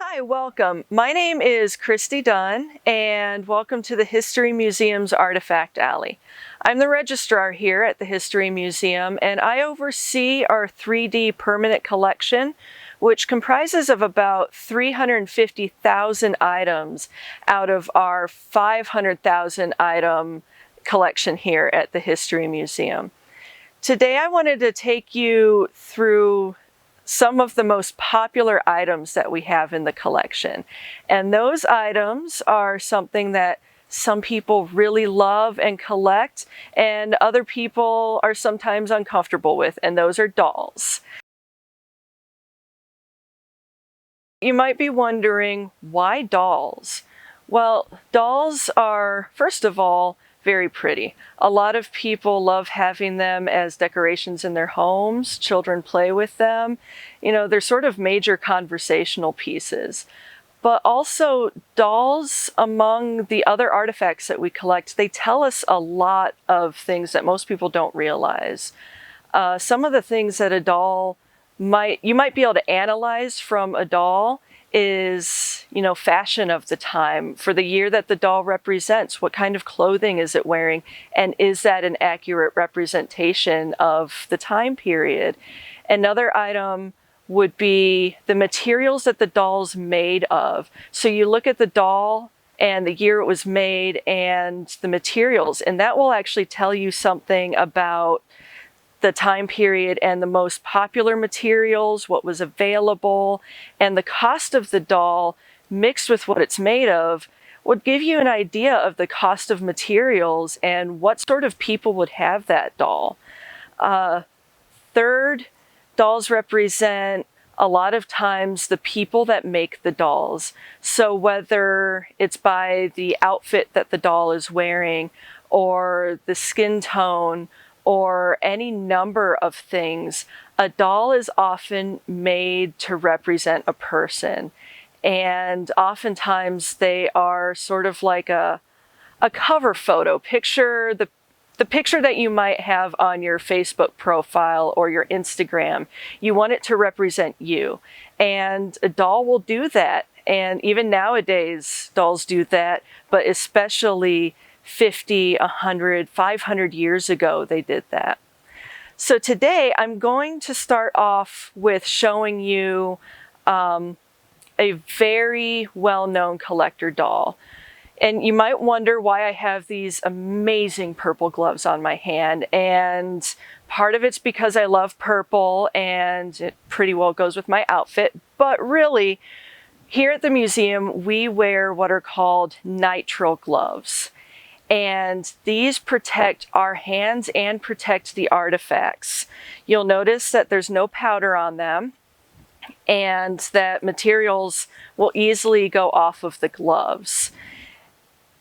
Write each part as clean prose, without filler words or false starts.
Hi, welcome. My name is Kristi Dunn, and welcome to the History Museum's Artifact Alley. I'm the registrar here at the History Museum, and I oversee our 3D permanent collection, which comprises of about 350,000 items out of our 500,000 item collection here at the History Museum. Today I wanted to take you through some of the most popular items that we have in the collection. And those items are something that some people really love and collect, and other people are sometimes uncomfortable with, and those are dolls. You might be wondering, why dolls? Well, dolls are, first of all, very pretty. A lot of people love having them as decorations in their homes. Children play with them. You know, they're sort of major conversational pieces. But also, dolls, among the other artifacts that we collect, they tell us a lot of things that most people don't realize. Some of the things that a doll you might be able to analyze from a doll is, fashion of the time, for the year that the doll represents. What kind of clothing is it wearing? And is that an accurate representation of the time period? Another item would be the materials that the doll's made of. So you look at the doll and the year it was made and the materials, and that will actually tell you something about the time period and the most popular materials, what was available, and the cost of the doll mixed with what it's made of would give you an idea of the cost of materials and what sort of people would have that doll. Third, dolls represent a lot of times the people that make the dolls. So whether it's by the outfit that the doll is wearing, or the skin tone, or any number of things, a doll is often made to represent a person. And oftentimes they are sort of like a cover photo. Picture the picture that you might have on your Facebook profile or your Instagram. You want it to represent you. And a doll will do that. And even nowadays, dolls do that, but especially 50, 100, 500 years ago, they did that. So today I'm going to start off with showing you a very well-known collector doll. And you might wonder why I have these amazing purple gloves on my hand. And part of it's because I love purple and it pretty well goes with my outfit. But really, here at the museum, we wear what are called nitrile gloves. And these protect our hands and protect the artifacts. You'll notice that there's no powder on them and that materials will easily go off of the gloves.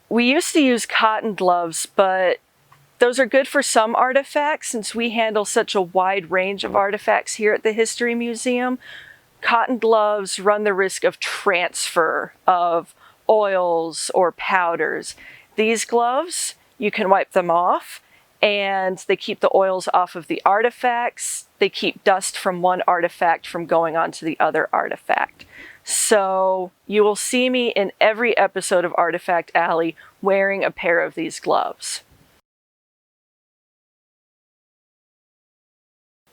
We used to use cotton gloves, but those are good for some artifacts since we handle such a wide range of artifacts here at the History Museum. Cotton gloves run the risk of transfer of oils or powders. These gloves, you can wipe them off, and they keep the oils off of the artifacts. They keep dust from one artifact from going on to the other artifact. So you will see me in every episode of Artifact Alley wearing a pair of these gloves.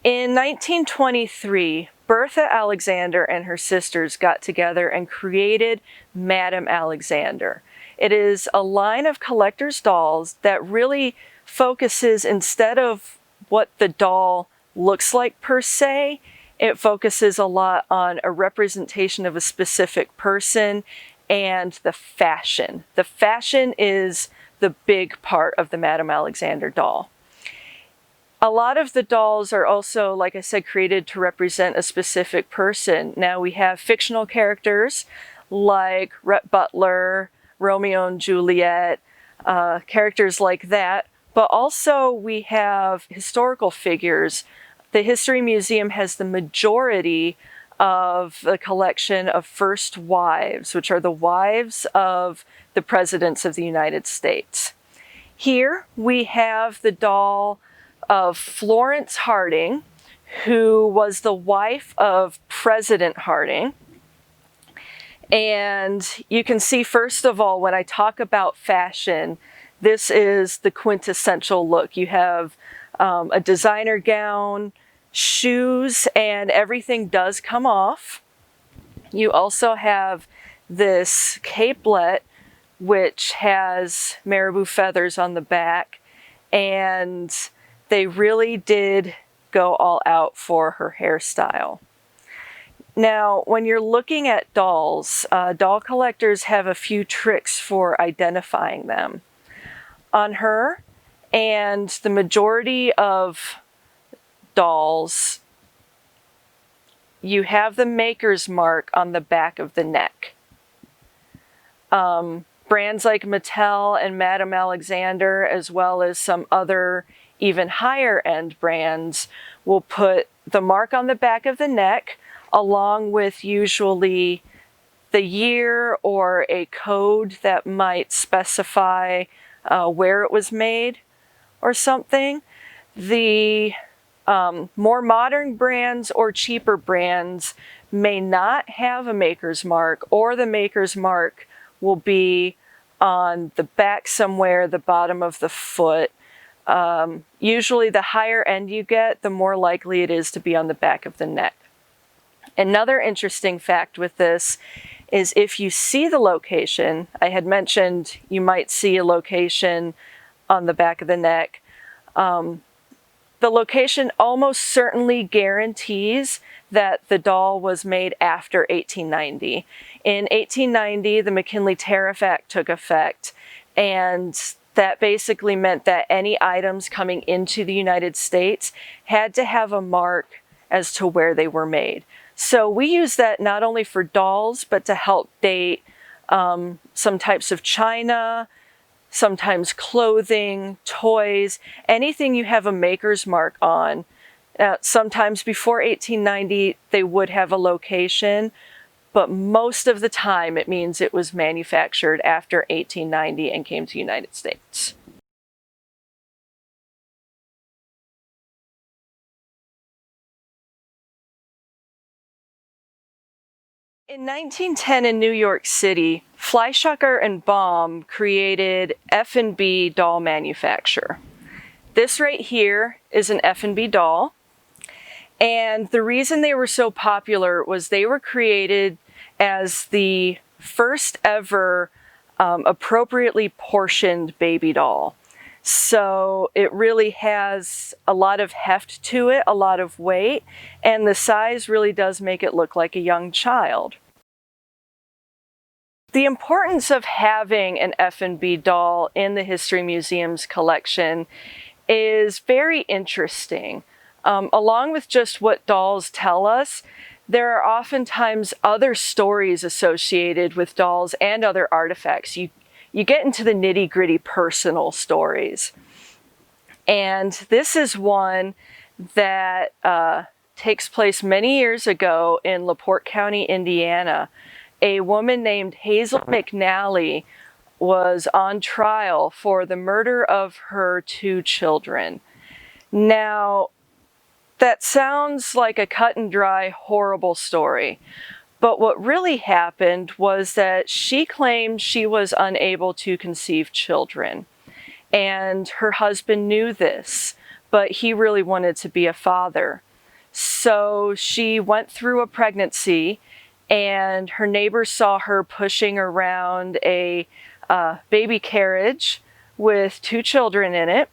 In 1923, Bertha Alexander and her sisters got together and created Madame Alexander. It is a line of collector's dolls that really focuses, instead of what the doll looks like per se, it focuses a lot on a representation of a specific person and the fashion. The fashion is the big part of the Madame Alexander doll. A lot of the dolls are also, like I said, created to represent a specific person. Now we have fictional characters like Rhett Butler, Romeo and Juliet, characters like that, but also we have historical figures. The History Museum has the majority of the collection of first wives, which are the wives of the presidents of the United States. Here we have the doll of Florence Harding, who was the wife of President Harding. And you can see, first of all, when I talk about fashion, this is the quintessential look. You have a designer gown, shoes, and everything does come off. You also have this capelet, which has marabou feathers on the back, and they really did go all out for her hairstyle. Now, when you're looking at dolls, doll collectors have a few tricks for identifying them. On her, and the majority of dolls, you have the maker's mark on the back of the neck. Brands like Mattel and Madame Alexander, as well as some other even higher end brands, will put the mark on the back of the neck, along with usually the year or a code that might specify where it was made or something. The more modern brands or cheaper brands may not have a maker's mark, or the maker's mark will be on the back somewhere, the bottom of the foot. Usually the higher end you get, the more likely it is to be on the back of the neck. Another interesting fact with this is if you see the location, I had mentioned you might see a location on the back of the neck. The location almost certainly guarantees that the doll was made after 1890. In 1890, the McKinley Tariff Act took effect, and that basically meant that any items coming into the United States had to have a mark as to where they were made. So we use that not only for dolls, but to help date some types of china, sometimes clothing, toys, anything you have a maker's mark on. Sometimes before 1890, they would have a location, but most of the time it means it was manufactured after 1890 and came to the United States. In 1910 in New York City, Fleischacker and Baum created F&B doll manufacture. This right here is an F&B doll, and the reason they were so popular was they were created as the first ever appropriately portioned baby doll. So it really has a lot of heft to it, a lot of weight, and the size really does make it look like a young child. The importance of having an F&B doll in the History Museum's collection is very interesting. Along with just what dolls tell us, there are oftentimes other stories associated with dolls and other artifacts. You get into the nitty-gritty personal stories. And this is one that takes place many years ago in LaPorte County, Indiana. A woman named Hazel McNally was on trial for the murder of her 2 children. Now, that sounds like a cut and dry, horrible story. But what really happened was that she claimed she was unable to conceive children. And her husband knew this, but he really wanted to be a father. So she went through a pregnancy, and her neighbors saw her pushing around a baby carriage with 2 children in it.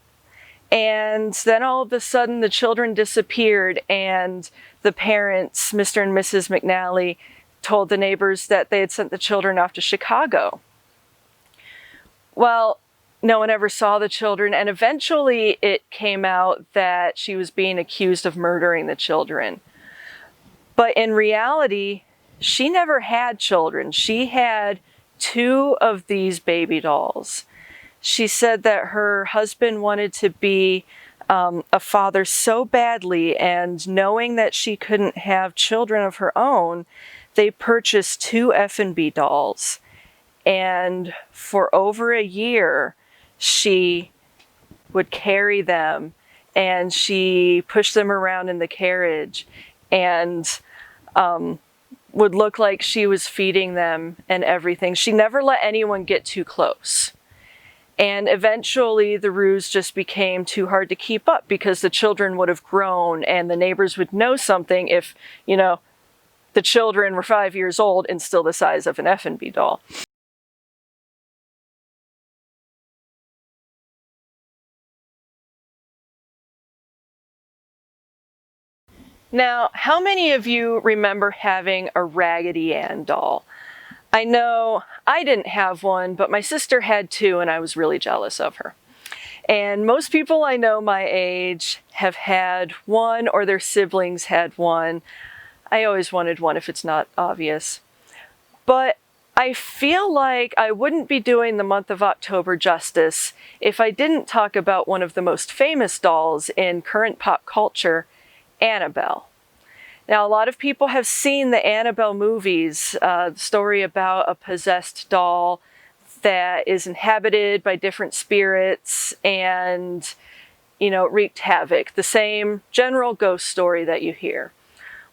And then all of a sudden the children disappeared, and the parents, Mr. and Mrs. McNally, told the neighbors that they had sent the children off to Chicago. Well, no one ever saw the children, and eventually it came out that she was being accused of murdering the children. But in reality, she never had children. She had 2 of these baby dolls. She said that her husband wanted to be a father so badly, and knowing that she couldn't have children of her own, they purchased 2 F&B dolls. And for over a year, she would carry them, and she pushed them around in the carriage. And would look like she was feeding them and everything. She never let anyone get too close. And eventually the ruse just became too hard to keep up because the children would have grown and the neighbors would know something if, you know, the children were 5 years old and still the size of an F&B doll. Now, how many of you remember having a Raggedy Ann doll? I know I didn't have one, but my sister had two and I was really jealous of her. And most people I know my age have had one or their siblings had one. I always wanted one if it's not obvious. But I feel like I wouldn't be doing the month of October justice if I didn't talk about one of the most famous dolls in current pop culture, Annabelle. Now, a lot of people have seen the Annabelle movies, the story about a possessed doll that is inhabited by different spirits and, you know, wreaked havoc. The same general ghost story that you hear.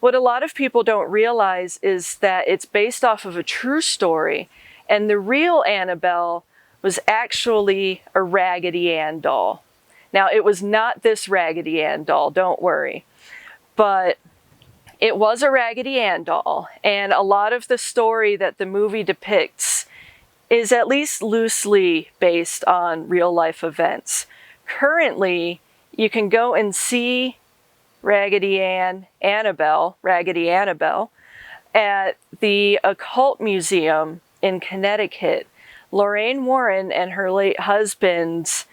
What a lot of people don't realize is that it's based off of a true story, and the real Annabelle was actually a Raggedy Ann doll. Now, it was not this Raggedy Ann doll, don't worry, but it was a Raggedy Ann doll, and a lot of the story that the movie depicts is at least loosely based on real-life events. Currently, you can go and see Raggedy Annabelle at the Occult Museum in Connecticut. Lorraine Warren and her late husband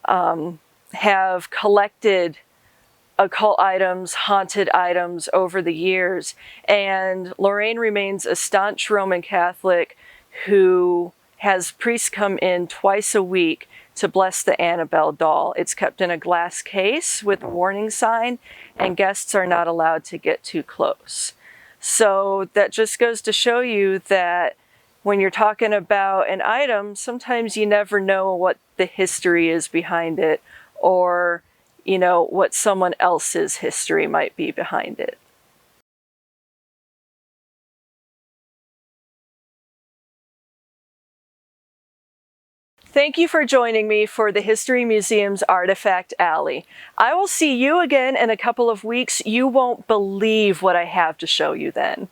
have collected occult items, haunted items over the years, and Lorraine remains a staunch Roman Catholic who has priests come in twice a week to bless the Annabelle doll. It's kept in a glass case with a warning sign, and guests are not allowed to get too close. So that just goes to show you that when you're talking about an item, sometimes you never know what the history is behind it, or, you know, what someone else's history might be behind it. Thank you for joining me for the History Museum's Artifact Alley. I will see you again in a couple of weeks. You won't believe what I have to show you then.